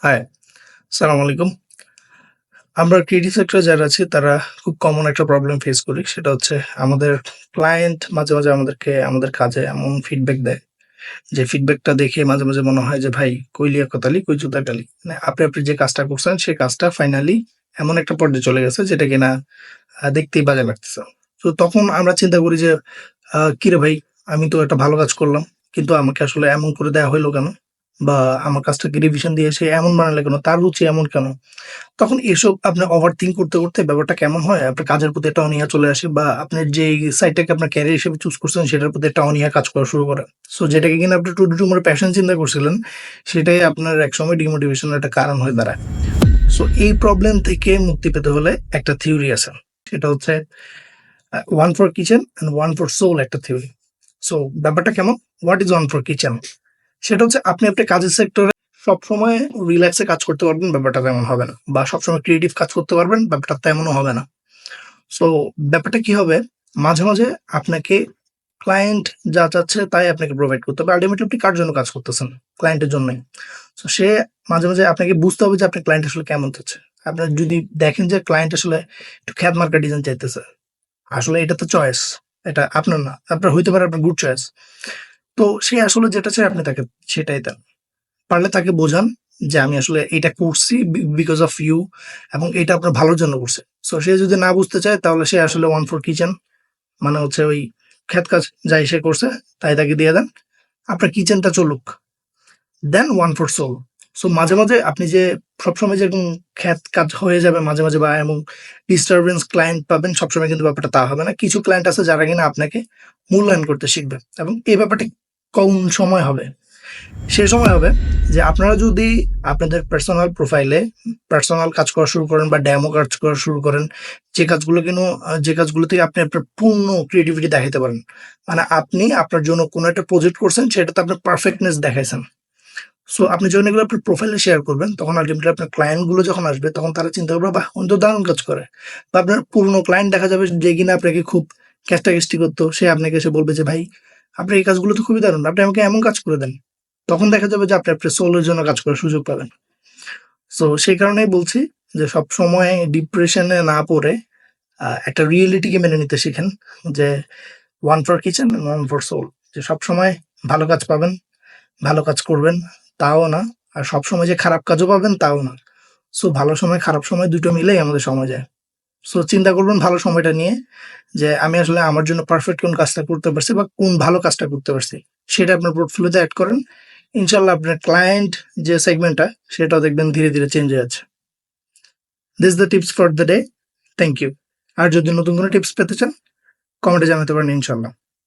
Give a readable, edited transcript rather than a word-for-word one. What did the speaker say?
High, আসসালামু আলাইকুম। আমরা ক্রিয়েটিভ সেক্টরে যারা আছি তারা খুব কমন একটা প্রবলেম ফেস করি। সেটা হচ্ছে আমাদের ক্লায়েন্ট মাঝে, মাঝে আমাদেরকে আমাদের কাজে এমন ফিডব্যাক দেয়, যে ফিডব্যাকটা দেখে মাঝে, মাঝে মনে হয় যে ভাই কই লিয়া কোতালি, কই জুতা টালি। মানে আপনি যে কাজটা করছেন সেই কাজটা ফাইনালি এমন একটা পর্যায়ে চলে গেছে যেটা কিনা দেখতেই বাজে লাগতেছে। তো তখন আমরা চিন্তা করি যে কিরে ভাই, আমি তো একটা ভালো কাজ করলাম। কিন্তু আমাকে আসলে এমন করে দেয়া হইলো কেন? বা আমার কাজটাকে রিভিশন দিয়ে সে এমন বানালো কেন? তার রুচি এমন কেন? তখন এসব আপনি ওভারথিংক করতে, করতে ব্যাপারটা কেমন হয়? আপনার কাজের প্রতি একটা অনীহা চলে আসে বা আপনার যেই সাইডটাকে আপনার ক্যারিয়ার হিসেবে চুজ করছেন সেটার প্রতি একটা অনীহা কাজ করা শুরু করে। সো যেটাকে কিনা আপনি টু টু মানে প্যাশন চিন্তা করছিলেন, সেটাই আপনার একসময় ডিমোটিভেশন এর একটা কারণ হয়ে দাঁড়ায়। সো এই প্রবলেম থেকে মুক্তি পেতে হলে একটা থিওরি আছে। সেটা হচ্ছে one for kitchen and one for soul একটা থিওরি। সো ব্যাপারটা কেমন? What is one for kitchen? সেটা হচ্ছে আপনি আপনার কাজের সেক্টরে সবসময় রিল্যাক্সে কাজ করতে পারবেন, ব্যাপারটা তেমন হবে না। বা সবসময় ক্রিয়েটিভ কাজ করতে পারবেন, ব্যাপারটা তেমনও হবে না। সো ব্যাপারটা কি হবে? মাঝে, মাঝে আপনাকে ক্লায়েন্ট যা চাচ্ছে তাই আপনাকে প্রোভাইড করতে হবে। আল্টিমেটলি আপনি কার জন্য কাজ করতেছেন? ক্লায়েন্টের জন্যই। সো সে মাঝে, মাঝে আপনাকে বুঝতে হবে যে আপনার ক্লায়েন্ট আসলে কেমন চাচ্ছে। আপনার যদি দেখেন যে ক্লায়েন্ট আসলে একটু খ্যাত মার্কা ডিজাইন চাইতেছে, আসলে এটা তো চয়েস। এটা আপনার না। আপনার হইতে পারে আপনার গুড চয়েস। তো সে আসলে যেটা চায় আপনি তাকে সেটাই দেন। পারলে তাকে বোঝান যে আমি আসলে এটা করছি বিকজ অফ ইউ এবং এটা আপনার ভালোর জন্য করছে। সো সে যদি না বুঝতে চায় তাহলে সে আসলে ওয়ান ফর কিচেন মানে হচ্ছে ওই ক্ষেত কাজ যাই সে করছে তাই তাকে দিয়ে দেন। আপনার কিচেনটা চলুক। দেন ওয়ান ফর সোল। সো মাঝে, মাঝে আপনি যে সবসময় যেরকম ক্ষেত কাজ হয়ে যাবে মাঝে, মাঝে বা এমন ডিস্টার্বেন্স ক্লায়েন্ট পাবেন সবসময় কিন্তু ব্যাপারটা তা হবে না। কিছু ক্লায়েন্ট আছে যারা কিনা আপনাকে মূল্যায়ন করতে শিখবে এবং এই ব্যাপারটা কোন সময় হবে? সে সময় হবে যে আপনারা যদি আপনাদের পার্সোনাল প্রোফাইলে পার্সোনাল কাজ করা শুরু করেন বা ডেমো কাজ করা শুরু করেন, যে কাজগুলো থেকে আপনি আপনার পূর্ণ ক্রিয়েটিভিটি দেখাইতে পারেন। মানে আপনি আপনার জন্য কোনো একটা প্রজেক্ট করছেন সেটাতে আপনার পারফেক্টনেস দেখাইছেন। সো আপনি যখন এগুলো আপনার প্রোফাইলে শেয়ার করবেন তখন আল্টিমেটলি আপনার ক্লায়েন্ট গুলো যখন আসবে তখন তারা চিন্তা করবে বাহ! উনি তো দারুণ কাজ করে। বা আপনার পুরনো ক্লায়েন্ট দেখা যাবে যে কিনা আপনাকে খুব খেস্টাখেস্টি করতো। সে আপনাকে এসে বলবে যে, "ভাই, আপনার এই কাজগুলো তো খুবই দারুণ। আপনি আমাকে এমন কাজ করে দেন।" তখন দেখা যাবে যে আপনি আপনার সোল এর জন্য কাজ করার সুযোগ পাবেন। সো সেই কারণেই বলছি যে সবসময় ডিপ্রেশন এ না পড়ে একটা রিয়েলিটিকে মেনে নিতে শিখেন যে one for kitchen and one for soul. যে সবসময় ভালো কাজ পাবেন, ভালো কাজ করবেন তাও না। আর সবসময় যে খারাপ কাজও পাবেন তাও না। সো ভালো সময় খারাপ সময় দুটো মিলেই আমাদের সময় যায়। সো চিন্তা করবেন ভালো সময়টা নিয়ে যে আমি আসলে আমার জন্য পারফেক্ট কোন কাজটা করতে পারছি বা কোন ভালো কাজটা করতে পারছি। সেটা আপনার পোর্টফোলিওতে এড করেন। ইনশাআল্লাহ আপনার ক্লায়েন্ট যে সেগমেন্টটা সেটাও দেখবেন ধীরে, ধীরে চেঞ্জ হয়ে যাচ্ছে। This the tips for the day. Thank you. আর যদি নতুন কোনো টিপস পেতে চান কমেন্টে জানাতে পারেন ইনশাআল্লাহ।